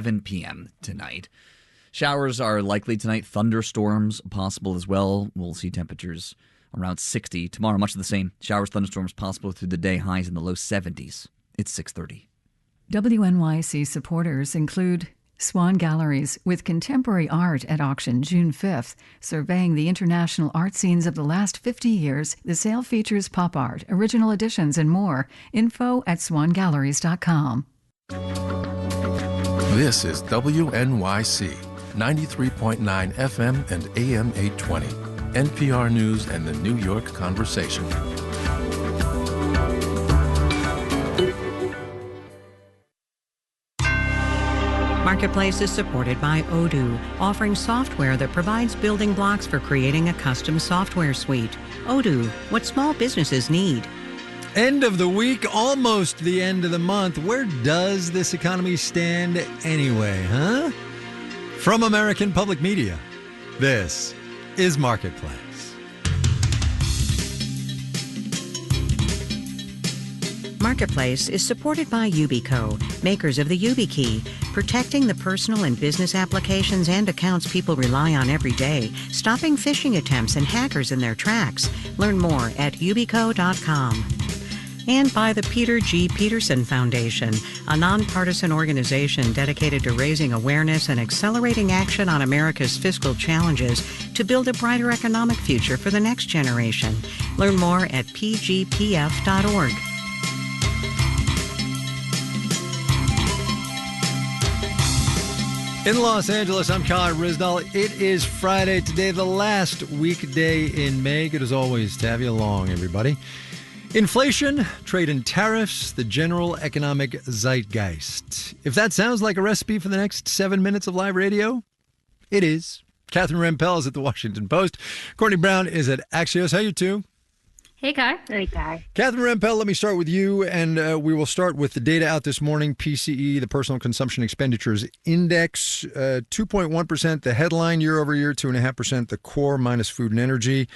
7 p.m. tonight. Showers are likely tonight. Thunderstorms possible as well. We'll see temperatures around 60. Tomorrow, much of the same. Showers, thunderstorms possible through the day. Highs in the low 70s. It's 6:30. WNYC supporters include Swan Galleries with contemporary art at auction June 5th. Surveying the international art scenes of the last 50 years, the sale features pop art, original editions, and more. Info at swangalleries.com. This is WNYC, 93.9 FM and AM 820. NPR News and the New York Conversation. Marketplace is supported by Odoo, offering software that provides building blocks for creating a custom software suite. Odoo, what small businesses need. End of the week, almost the end of the month. Where does this economy stand anyway, huh? From American Public Media, this is Marketplace. Marketplace is supported by Yubico, makers of the YubiKey, protecting the personal and business applications and accounts people rely on every day, stopping phishing attempts and hackers in their tracks. Learn more at yubico.com. And by the Peter G. Peterson Foundation, a nonpartisan organization dedicated to raising awareness and accelerating action on America's fiscal challenges to build a brighter economic future for the next generation. Learn more at pgpf.org. In Los Angeles, I'm Kai Ryssdal. It is Friday today, the last weekday in May. Good as always to have you along, everybody. Inflation, trade and tariffs, the general economic zeitgeist. If that sounds like a recipe for the next 7 minutes of live radio, it is. Catherine Rampell is at the Washington Post. Courtney Brown is at Axios. How are you two? Hey, Kai. Hey, Kai. Catherine Rampell, let me start with you, and we will start with the data out this morning. PCE, the Personal Consumption Expenditures Index, 2.1%, the headline year over year, 2.5%, the core minus food and energy.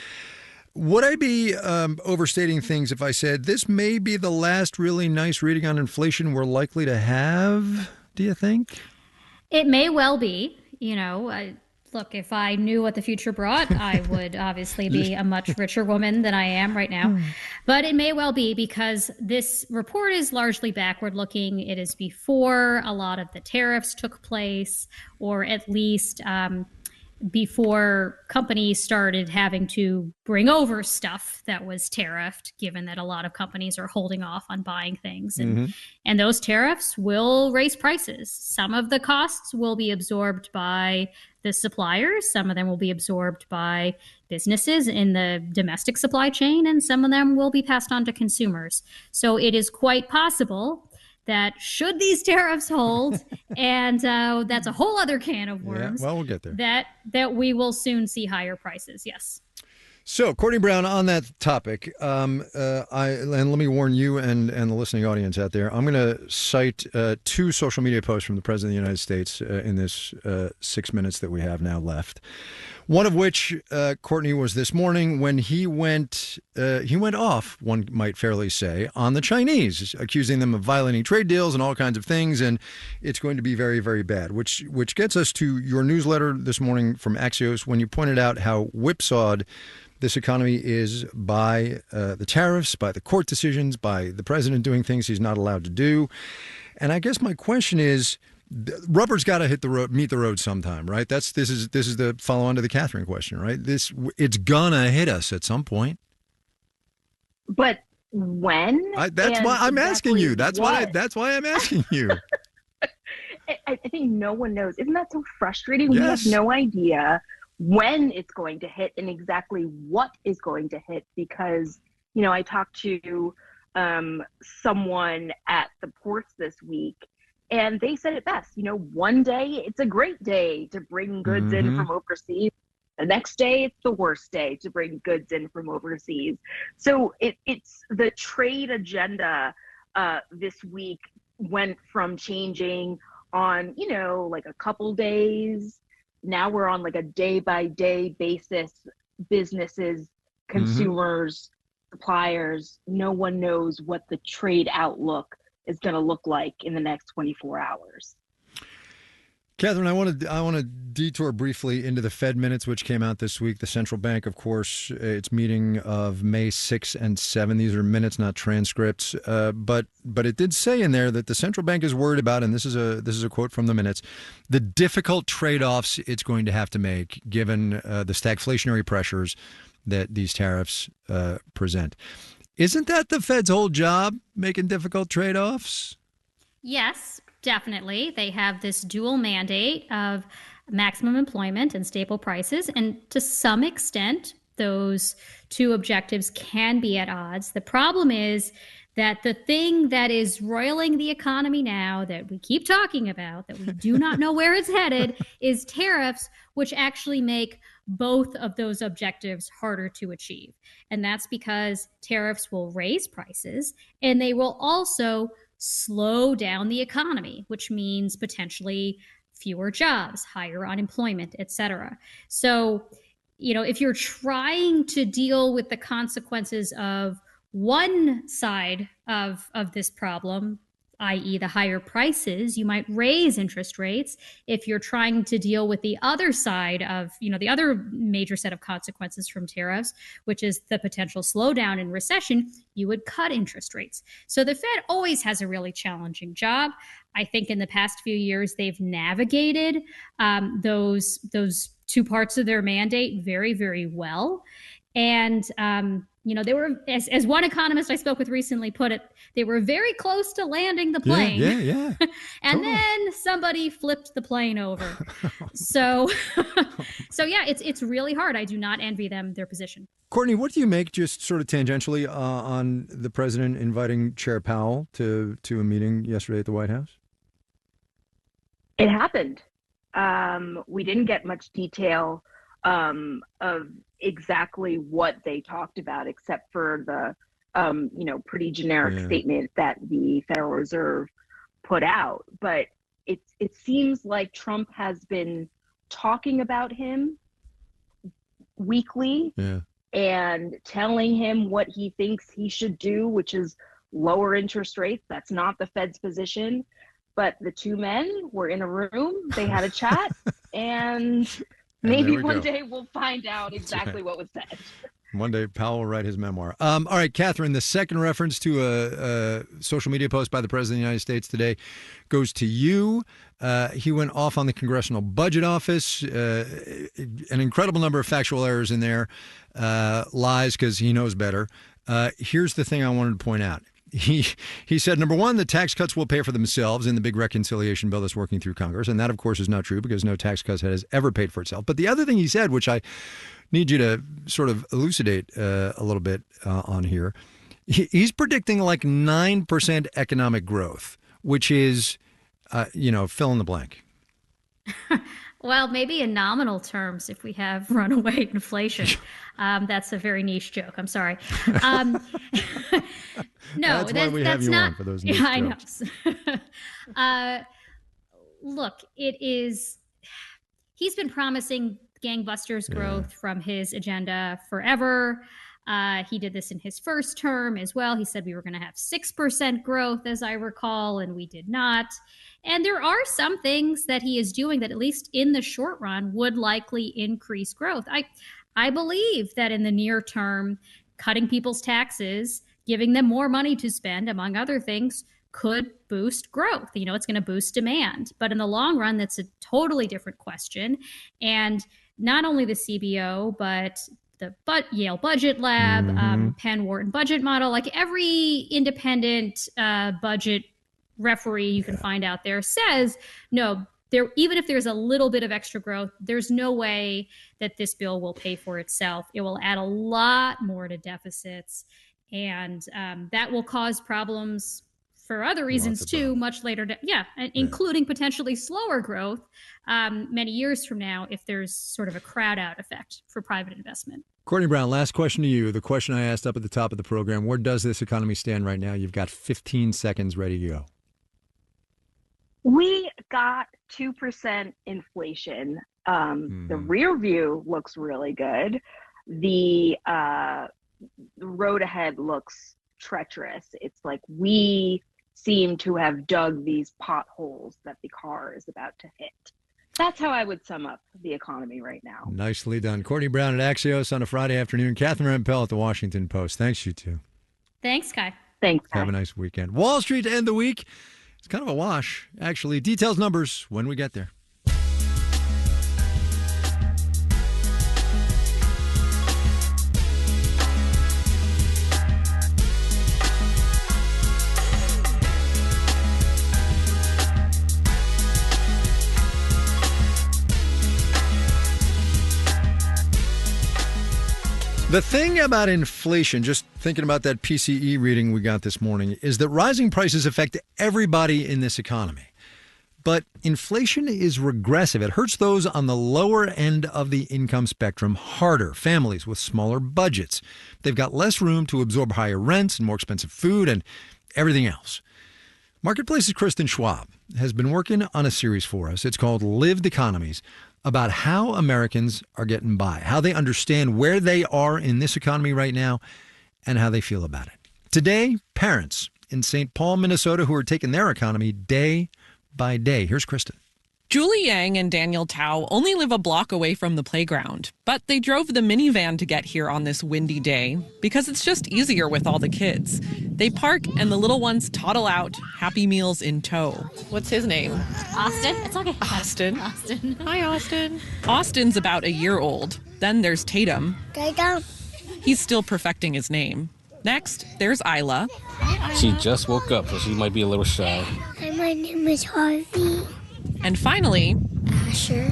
Would I be overstating things if I said this may be the last really nice reading on inflation we're likely to have, do you think? It may well be. Look, if I knew what the future brought, I would obviously be a much richer woman than I am right now. But it may well be because this report is largely backward looking. It is before a lot of the tariffs took place, or at least before companies started having to bring over stuff that was tariffed, given that a lot of companies are holding off on buying things. And those tariffs will raise prices. Some of the costs will be absorbed by the suppliers. Some of them will be absorbed by businesses in the domestic supply chain, and some of them will be passed on to consumers. So it is quite possible that should these tariffs hold, and that's a whole other can of worms. Yeah, well, we'll get there. That we will soon see higher prices. Yes. So, Courtney Brown, on that topic, and let me warn you and the listening audience out there, I'm going to cite two social media posts from the President of the United States in this 6 minutes that we have now left. One of which, Courtney, was this morning when he went off, one might fairly say, on the Chinese, accusing them of violating trade deals and all kinds of things, and it's going to be very, very bad, which gets us to your newsletter this morning from Axios when you pointed out how whipsawed this economy is by the tariffs, by the court decisions, by the president doing things he's not allowed to do. And I guess my question is, rubber's got to hit the road, meet the road sometime, right? This is the follow on to the Catherine question, right? It's gonna hit us at some point. But when? That's why I'm asking you. That's why I'm asking you. I think no one knows. Isn't that so frustrating? Yes. We have no idea when it's going to hit and exactly what is going to hit, because I talked to someone at the ports this week, and they said it best. One day it's a great day to bring goods in from overseas. The next day it's the worst day to bring goods in from overseas. So it's the trade agenda this week went from changing on like a couple days. Now we're on like a day-by-day basis. Businesses, consumers, suppliers, no one knows what the trade outlook is going to look like in the next 24 hours. Catherine, I want to detour briefly into the Fed minutes, which came out this week. The central bank, of course, its meeting of May 6 and 7. These are minutes, not transcripts. But it did say in there that the central bank is worried about, and this is a quote from the minutes, the difficult trade-offs it's going to have to make given the stagflationary pressures that these tariffs present. Isn't that the Fed's whole job, making difficult trade-offs? Yes, definitely. They have this dual mandate of maximum employment and stable prices. And to some extent, those two objectives can be at odds. The problem is that the thing that is roiling the economy now, that we keep talking about, that we do not know where it's headed, is tariffs, which actually make both of those objectives harder to achieve. And that's because tariffs will raise prices, and they will also slow down the economy, which means potentially fewer jobs, higher unemployment, et cetera. So, if you're trying to deal with the consequences of one side of this problem, i.e. the higher prices, you might raise interest rates. If you're trying to deal with the other side of, the other major set of consequences from tariffs, which is the potential slowdown in recession, you would cut interest rates. So the Fed always has a really challenging job. I think in the past few years, they've navigated those two parts of their mandate very, very well. And, they were, as one economist I spoke with recently put it, they were very close to landing the plane. Yeah. And then somebody flipped the plane over. So yeah, it's really hard. I do not envy them their position. Courtney, what do you make, just sort of tangentially, on the president inviting Chair Powell to a meeting yesterday at the White House? It happened. We didn't get much detail of exactly what they talked about, except for the pretty generic statement that the Federal Reserve put out. But it seems like Trump has been talking about him weekly and telling him what he thinks he should do, which is lower interest rates. That's not the Fed's position. But the two men were in a room, they had a chat, and maybe one day we'll find out exactly what was said. One day Powell will write his memoir. All right, Catherine, the second reference to a social media post by the President of the United States today goes to you. He went off on the Congressional Budget Office. An incredible number of factual errors in there. Lies because he knows better. Here's the thing I wanted to point out. He said, number one, the tax cuts will pay for themselves in the big reconciliation bill that's working through Congress. And that, of course, is not true because no tax cut has ever paid for itself. But the other thing he said, which I need you to sort of elucidate a little bit on here, he's predicting like 9% economic growth, which is, fill in the blank. Well, maybe in nominal terms, if we have runaway inflation. That's a very niche joke. I'm sorry. No, that's why we have you not, on for those niche jokes. I know. Look, he's been promising gangbusters growth from his agenda forever. He did this in his first term as well. He said we were going to have 6% growth, as I recall, and we did not. And there are some things that he is doing that, at least in the short run, would likely increase growth. I believe that in the near term, cutting people's taxes, giving them more money to spend, among other things, could boost growth. It's going to boost demand. But in the long run, that's a totally different question. And not only the CBO, but the Yale Budget Lab, Penn Wharton Budget Model, like every independent budget referee you can find out there says, no, even if there's a little bit of extra growth, there's no way that this bill will pay for itself. It will add a lot more to deficits, and that will cause problems for other reasons too, much later. Including potentially slower growth many years from now if there's sort of a crowd out effect for private investment. Courtney Brown, last question to you. The question I asked up at the top of the program, where does this economy stand right now? You've got 15 seconds ready to go. We got 2% inflation. The rear view looks really good. The road ahead looks treacherous. It's like we seem to have dug these potholes that the car is about to hit. That's how I would sum up the economy right now. Nicely done. Courtney Brown at Axios on a Friday afternoon. Catherine Rampell at the Washington Post. Thanks, you two. Thanks, Kai. Thanks, Kai. Have a nice weekend. Wall Street to end the week. It's kind of a wash, actually. Details, numbers when we get there. The thing about inflation, just thinking about that PCE reading we got this morning, is that rising prices affect everybody in this economy. But inflation is regressive. It hurts those on the lower end of the income spectrum harder. Families with smaller budgets. They've got less room to absorb higher rents and more expensive food and everything else. Marketplace's Kristen Schwab has been working on a series for us. It's called Lived Economies, about how Americans are getting by, how they understand where they are in this economy right now, and how they feel about it. Today, parents in St. Paul, Minnesota, who are taking their economy day by day. Here's Kristen. Julie Yang and Daniel Tao only live a block away from the playground, but they drove the minivan to get here on this windy day because it's just easier with all the kids. They park and the little ones toddle out, Happy Meals in tow. What's his name? Austin. It's okay. Austin. Austin. Hi, Austin. Austin's about a year old. Then there's Tatum. Tatum. He's still perfecting his name. Next, there's Isla. She just woke up, so she might be a little shy. Hi, my name is Harvey. And finally, Asher.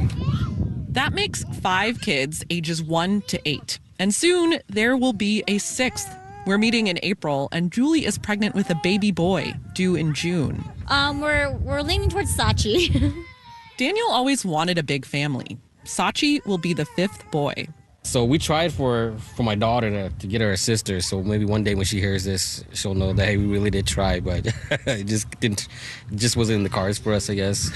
That makes 5 kids ages 1 to 8. And soon there will be a 6th. We're meeting in April, and Julie is pregnant with a baby boy due in June. We're leaning towards Sachi. Daniel always wanted a big family. Sachi will be the 5th boy. So we tried for my daughter to get her a sister. So maybe one day when she hears this, she'll know that, hey, we really did try, but it just wasn't in the cards for us, I guess.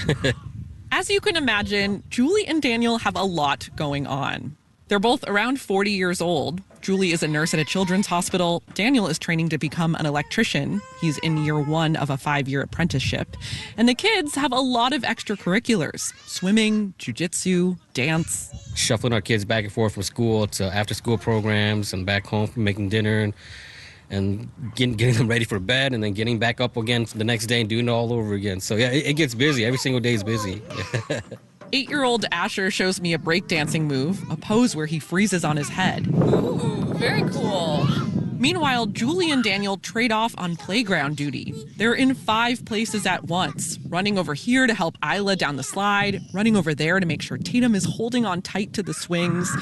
As you can imagine, Julie and Daniel have a lot going on. They're both around 40 years old. Julie is a nurse at a children's hospital. Daniel is training to become an electrician. He's in year 1 of a 5-year apprenticeship. And the kids have a lot of extracurriculars: swimming, jujitsu, dance. Shuffling our kids back and forth from school to after-school programs and back home for making dinner and getting them ready for bed and then getting back up again the next day and doing it all over again. So yeah, it gets busy. Every single day is busy. 8-year-old Asher shows me a breakdancing move, a pose where he freezes on his head. Ooh, very cool. Meanwhile, Julie and Daniel trade off on playground duty. They're in 5 places at once, running over here to help Isla down the slide, running over there to make sure Tatum is holding on tight to the swings.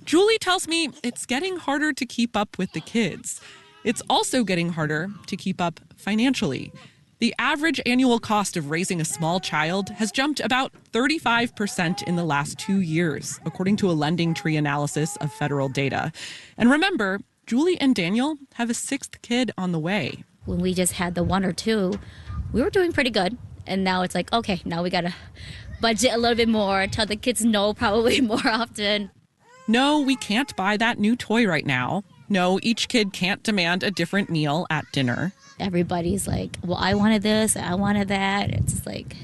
Julie tells me it's getting harder to keep up with the kids. It's also getting harder to keep up financially. The average annual cost of raising a small child has jumped about 35% in the last 2 years, according to a Lending Tree analysis of federal data. And remember, Julie and Daniel have a 6th kid on the way. When we just had the 1 or 2, we were doing pretty good. And now it's like, okay, now we got to budget a little bit more, tell the kids no probably more often. No, we can't buy that new toy right now. No, each kid can't demand a different meal at dinner. Everybody's like, well, I wanted this, I wanted that. It's like,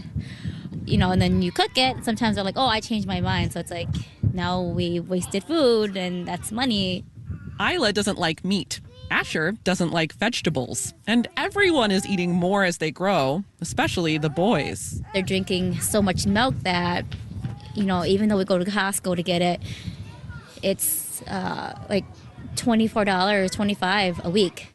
and then you cook it. Sometimes they're like, oh, I changed my mind. So it's like, now we wasted food and that's money. Isla doesn't like meat. Asher doesn't like vegetables. And everyone is eating more as they grow, especially the boys. They're drinking so much milk that, even though we go to Costco to get it, it's like $24, $25 a week.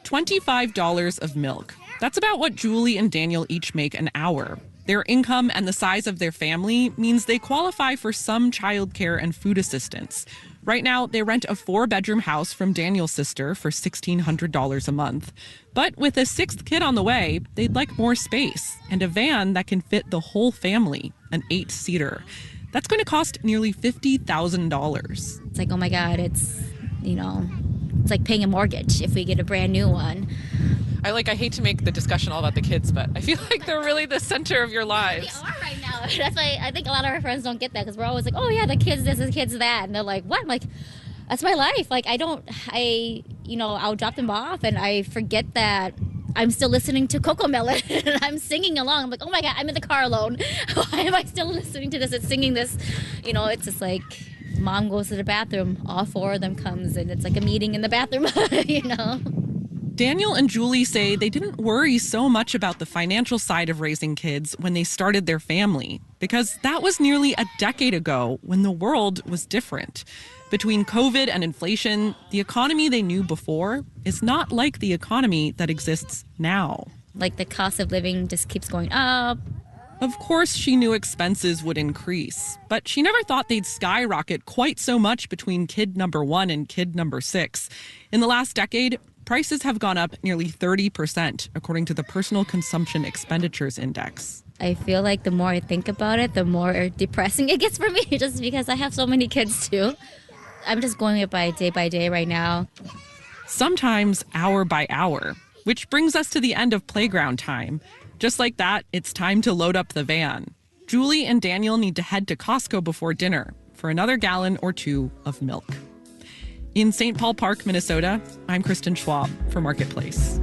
$25 of milk. That's about what Julie and Daniel each make an hour. Their income and the size of their family means they qualify for some childcare and food assistance. Right now, they rent a 4-bedroom house from Daniel's sister for $1,600 a month. But with a 6th kid on the way, they'd like more space and a van that can fit the whole family, an 8-seater. That's going to cost nearly $50,000. It's like, oh my God, it's like paying a mortgage if we get a brand new one. I hate to make the discussion all about the kids, but I feel like they're really the center of your lives. They are right now. That's why I think a lot of our friends don't get that, because we're always like, oh yeah, the kids this, the kids that. And they're like, what? I'm like, that's my life. Like, I'll drop them off and I forget that I'm still listening to Coco Melon and I'm singing along. I'm like, oh my God, I'm in the car alone. Why am I still listening to this and singing this? It's just like mom goes to the bathroom, all four of them comes, and it's like a meeting in the bathroom, Daniel and Julie say they didn't worry so much about the financial side of raising kids when they started their family, because that was nearly a decade ago when the world was different. Between COVID and inflation, the economy they knew before is not like the economy that exists now. Like the cost of living just keeps going up. Of course, she knew expenses would increase, but she never thought they'd skyrocket quite so much between kid number 1 and kid number 6. In the last decade, prices have gone up nearly 30%, according to the Personal Consumption Expenditures Index. I feel like the more I think about it, the more depressing it gets for me, just because I have so many kids too. I'm just going it by day right now. Sometimes hour by hour, which brings us to the end of playground time. Just like that, it's time to load up the van. Julie and Daniel need to head to Costco before dinner for another gallon or 2 of milk. In St. Paul Park, Minnesota, I'm Kristen Schwab for Marketplace.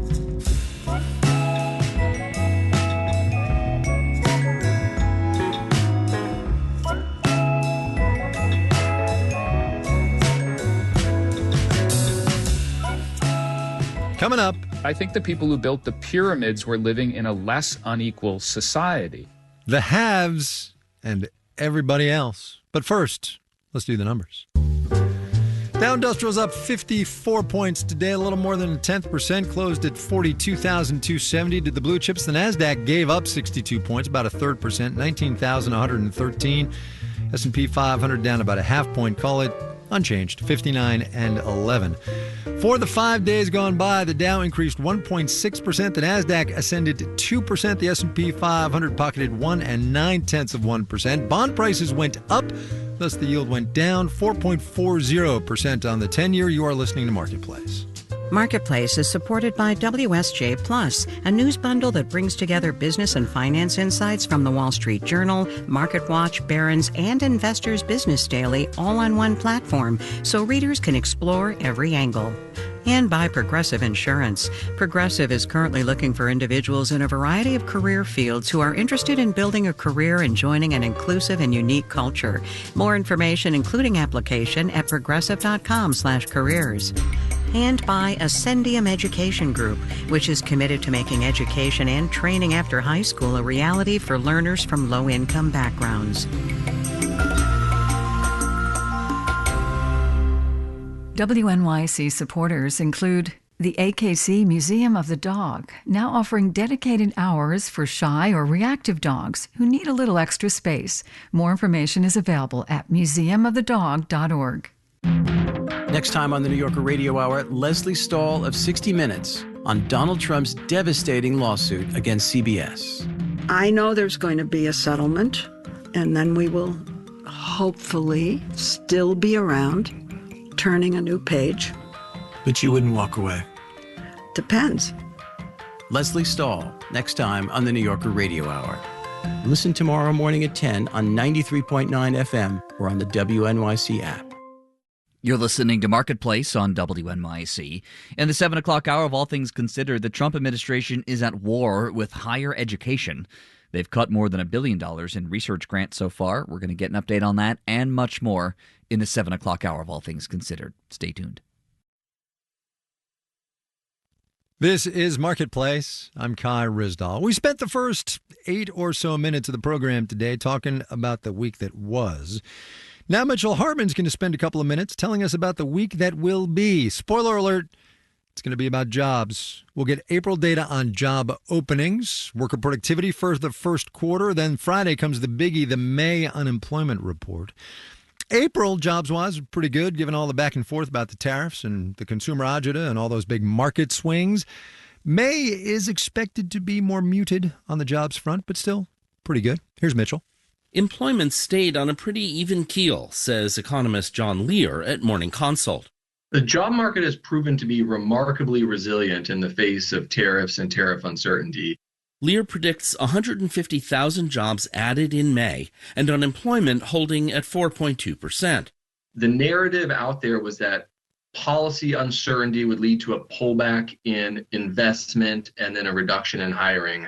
Coming up. I think the people who built the pyramids were living in a less unequal society. The haves and everybody else. But first, let's do the numbers. Dow Industrial's up 54 points today, a little more than 0.1%, closed at 42,270. Did the blue chips? The NASDAQ gave up 62 points, about 1/3%, 19,113. S&P 500 down about 0.5 point. Call it unchanged, 59 and 11. For the 5 days gone by, the Dow increased 1.6%. The NASDAQ ascended 2%. The S&P 500 pocketed 1.9%. Bond prices went up, thus the yield went down 4.40% on the 10-year. You are listening to Marketplace. Marketplace is supported by WSJ Plus, a news bundle that brings together business and finance insights from the Wall Street Journal, MarketWatch, Barron's, and Investors Business Daily, all on one platform, so readers can explore every angle. And by Progressive Insurance. Progressive is currently looking for individuals in a variety of career fields who are interested in building a career and joining an inclusive and unique culture. More information, including application, at progressive.com/careers. And by Ascendium Education Group, which is committed to making education and training after high school a reality for learners from low-income backgrounds. WNYC supporters include the AKC Museum of the Dog, now offering dedicated hours for shy or reactive dogs who need a little extra space. More information is available at museumofthedog.org. Next time on the New Yorker Radio Hour, Leslie Stahl of 60 Minutes on Donald Trump's devastating lawsuit against CBS. I know there's going to be a settlement, and then we will hopefully still be around, turning a new page. But you wouldn't walk away. Depends. Leslie Stahl, next time on the New Yorker Radio Hour. Listen tomorrow morning at 10 on 93.9 FM or on the WNYC app. You're listening to Marketplace on WNYC. In the 7 o'clock hour of All Things Considered, the Trump administration is at war with higher education. They've cut more than $1 billion in research grants so far. We're going to get an update on that and much more in the 7 o'clock hour of All Things Considered. Stay tuned. This is Marketplace. I'm Kai Ryssdal. We spent the first 8 or so minutes of the program today talking about the week that was. Now Mitchell Hartman's going to spend a couple of minutes telling us about the week that will be. Spoiler alert, it's going to be about jobs. We'll get April data on job openings, worker productivity for the first quarter. Then Friday comes the biggie, the May unemployment report. April, jobs-wise, pretty good, given all the back and forth about the tariffs and the consumer agita and all those big market swings. May is expected to be more muted on the jobs front, but still pretty good. Here's Mitchell. Employment stayed on a pretty even keel, says economist John Lear at Morning Consult. The job market has proven to be remarkably resilient in the face of tariffs and tariff uncertainty. Lear predicts 150,000 jobs added in May and unemployment holding at 4.2%. The narrative out there was that policy uncertainty would lead to a pullback in investment and then a reduction in hiring.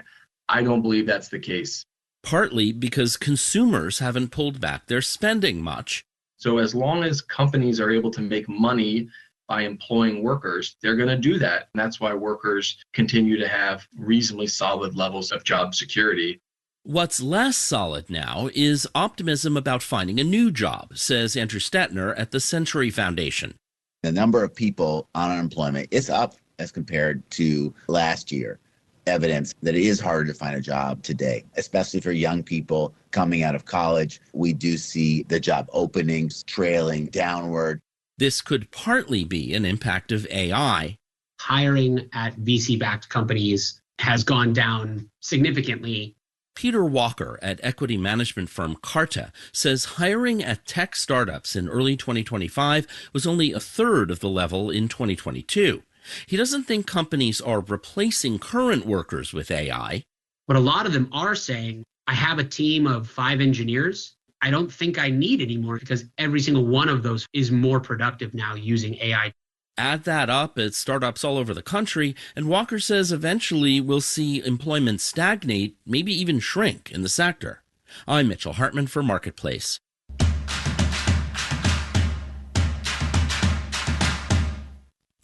I don't believe that's the case. Partly because consumers haven't pulled back their spending much. So as long as companies are able to make money by employing workers, they're going to do that. And that's why workers continue to have reasonably solid levels of job security. What's less solid now is optimism about finding a new job, says Andrew Stetner at the Century Foundation. The number of people on unemployment is up as compared to last year. Evidence that it is harder to find a job today, especially for young people coming out of college. We do see the job openings trailing downward. This could partly be an impact of AI. Hiring at VC-backed companies has gone down significantly. Peter Walker at equity management firm Carta says hiring at tech startups in early 2025 was only a third of the level in 2022. He doesn't think companies are replacing current workers with AI. But a lot of them are saying, I have a team of 5 engineers. I don't think I need anymore because every single one of those is more productive now using AI. Add that up at startups all over the country, and Walker says eventually we'll see employment stagnate, maybe even shrink in the sector. I'm Mitchell Hartman for Marketplace.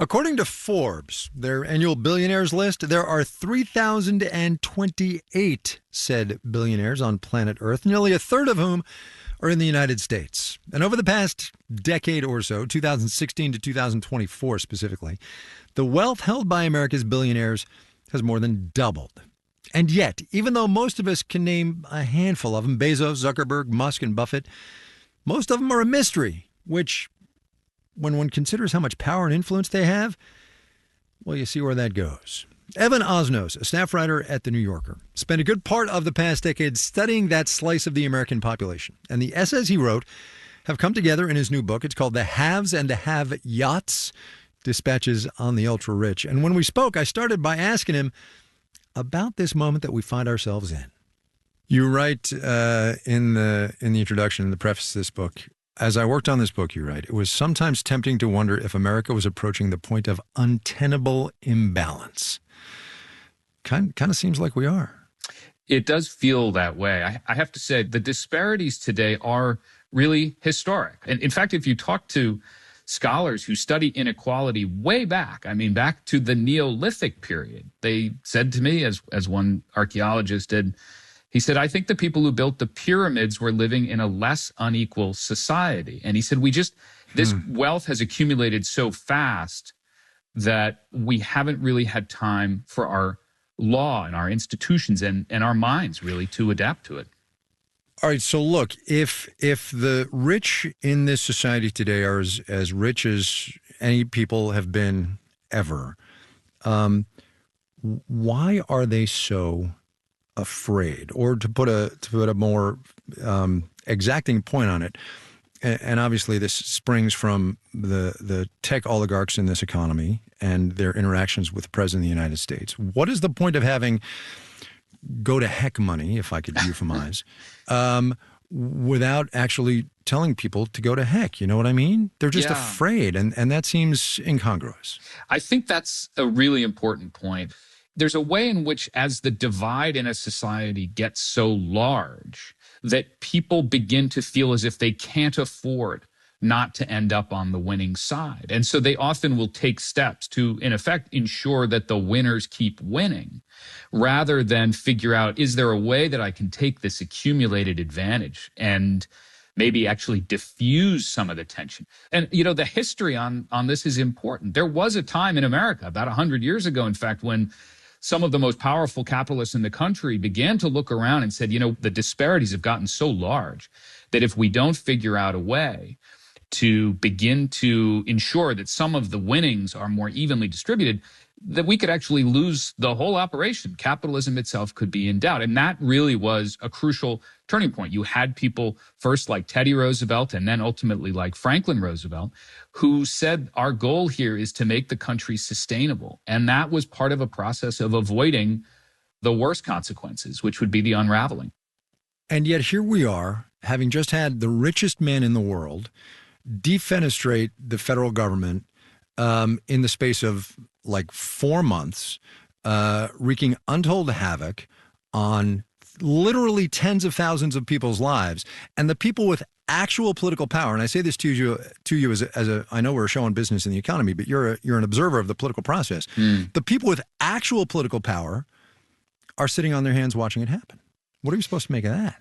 According to Forbes, their annual billionaires list, there are 3,028 said billionaires on planet Earth, nearly a third of whom are in the United States. And over the past decade or so, 2016 to 2024 specifically, the wealth held by America's billionaires has more than doubled. And yet, even though most of us can name a handful of them, Bezos, Zuckerberg, Musk, and Buffett, most of them are a mystery, which, when one considers how much power and influence they have, well, you see where that goes. Evan Osnos, a staff writer at The New Yorker, spent a good part of the past decade studying that slice of the American population. And the essays he wrote have come together in his new book. It's called The Haves and the Have-Yachts, Dispatches on the Ultra-Rich. And when we spoke, I started by asking him about this moment that we find ourselves in. You write in the introduction, in the preface to this book, as I worked on this book, you write, it was sometimes tempting to wonder if America was approaching the point of untenable imbalance. Kind of seems like we are. It does feel that way. I have to say the disparities today are really historic. And in fact, if you talk to scholars who study inequality way back, I mean, back to the Neolithic period, they said to me, as one archaeologist did, he said, I think the people who built the pyramids were living in a less unequal society. And he said, this wealth has accumulated so fast that we haven't really had time for our law and our institutions and our minds really to adapt to it. All right. So look, if the rich in this society today are as rich as any people have been ever, why are they so afraid? Or to put a more exacting point on it, and obviously this springs from the tech oligarchs in this economy and their interactions with the President of the United States. What is the point of having go to heck money, if I could euphemize, without actually telling people to go to heck? You know what I mean? They're just afraid, and that seems incongruous. I think that's a really important point. There's a way in which, as the divide in a society gets so large, that people begin to feel as if they can't afford not to end up on the winning side. And so they often will take steps to, in effect, ensure that the winners keep winning, rather than figure out, is there a way that I can take this accumulated advantage and maybe actually diffuse some of the tension? And, you know, the history on this is important. There was a time in America, about 100 years ago, in fact, when some of the most powerful capitalists in the country began to look around and said, you know, the disparities have gotten so large that if we don't figure out a way to begin to ensure that some of the winnings are more evenly distributed, that we could actually lose the whole operation. Capitalism itself could be in doubt. And that really was a crucial turning point. You had people first like Teddy Roosevelt and then ultimately like Franklin Roosevelt, who said our goal here is to make the country sustainable. And that was part of a process of avoiding the worst consequences, which would be the unraveling. And yet here we are, having just had the richest man in the world defenestrate the federal government in the space of like 4 months, wreaking untold havoc on literally tens of thousands of people's lives. And the people with actual political power, and I say this to you as a I know we're a show on business and the economy, but you're an observer of the political process. The people with actual political power are sitting on their hands watching it happen. What are we supposed to make of that?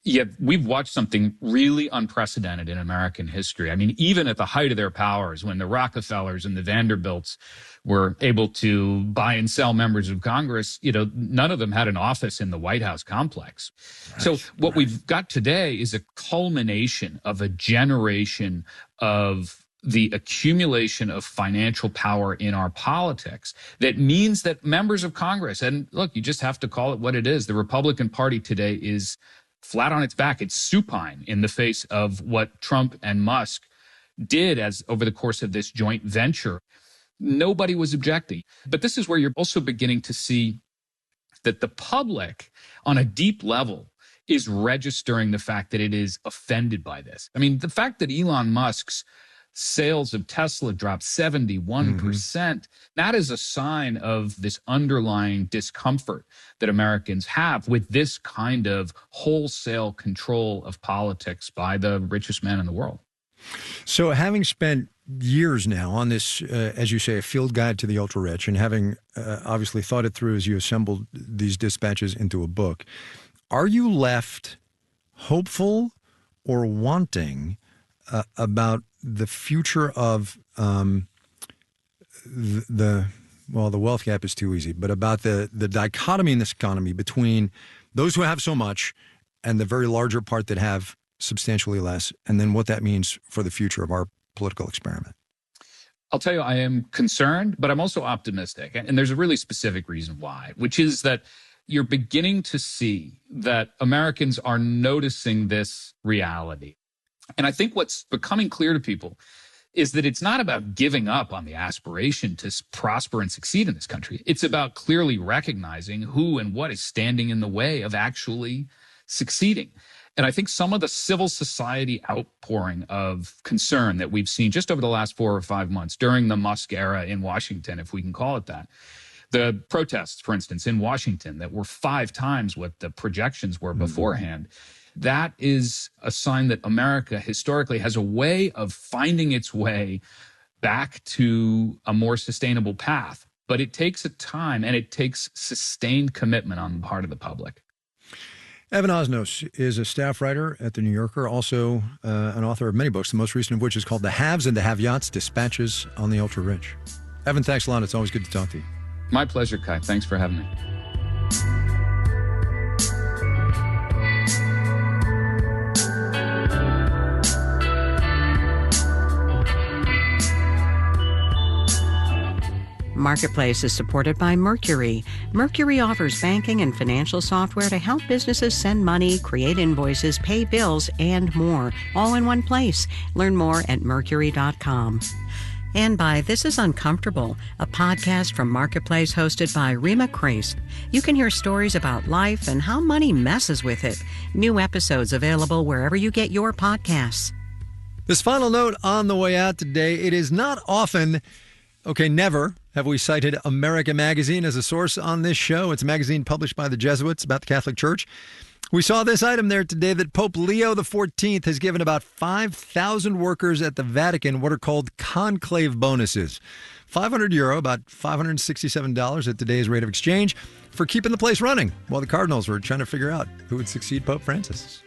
Yeah, we've watched something really unprecedented in American history. I mean, even at the height of their powers, when the Rockefellers and the Vanderbilts were able to buy and sell members of Congress, none of them had an office in the White House complex. So what we've got today is a culmination of a generation of the accumulation of financial power in our politics that means that members of Congress, and look, you just have to call it what it is. The Republican Party today is flat on its back. It's supine in the face of what Trump and Musk did over the course of this joint venture. Nobody was objecting. But this is where you're also beginning to see that the public on a deep level is registering the fact that it is offended by this. I mean, the fact that Elon Musk's sales of Tesla dropped 71%, that is a sign of this underlying discomfort that Americans have with this kind of wholesale control of politics by the richest man in the world. So having spent years now on this, as you say, a field guide to the ultra-rich, and having obviously thought it through as you assembled these dispatches into a book, are you left hopeful or wanting about the future of the wealth gap is too easy, but about the dichotomy in this economy between those who have so much and the very larger part that have substantially less, and then what that means for the future of our political experiment? I'll tell you, I am concerned, but I'm also optimistic. And there's a really specific reason why, which is that you're beginning to see that Americans are noticing this reality. And I think what's becoming clear to people is that it's not about giving up on the aspiration to prosper and succeed in this country. It's about clearly recognizing who and what is standing in the way of actually succeeding. And I think some of the civil society outpouring of concern that we've seen just over the last 4 or 5 months during the Musk era in Washington, if we can call it that, the protests, for instance, in Washington that were 5 times what the projections were beforehand, that is a sign that America historically has a way of finding its way back to a more sustainable path. But it takes a time and it takes sustained commitment on the part of the public. Evan Osnos is a staff writer at The New Yorker, also an author of many books, the most recent of which is called The Haves and the Have-Yots, Dispatches on the Ultra-Rich. Evan, thanks a lot. It's always good to talk to you. My pleasure, Kai. Thanks for having me. Marketplace is supported by Mercury. Mercury offers banking and financial software to help businesses send money, create invoices, pay bills, and more, all in one place. Learn more at mercury.com. And by This Is Uncomfortable, a podcast from Marketplace hosted by Rima Crace. You can hear stories about life and how money messes with it. New episodes available wherever you get your podcasts. This final note on the way out today, it is not often, never have we cited America Magazine as a source on this show. It's a magazine published by the Jesuits about the Catholic Church. We saw this item there today that Pope Leo XIV has given about 5,000 workers at the Vatican what are called conclave bonuses. €500, about $567 at today's rate of exchange, for keeping the place running while the cardinals were trying to figure out who would succeed Pope Francis.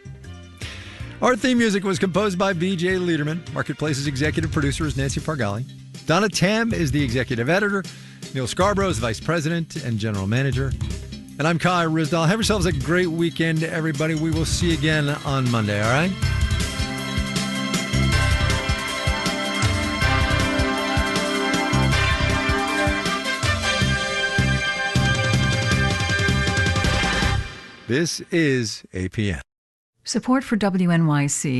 Our theme music was composed by B.J. Liederman. Marketplace's executive producer is Nancy Fargali. Donna Tam is the executive editor. Neil Scarborough is vice president and general manager. And I'm Kai Ryssdal. Have yourselves a great weekend, everybody. We will see you again on Monday, all right? This is APN. Support for WNYC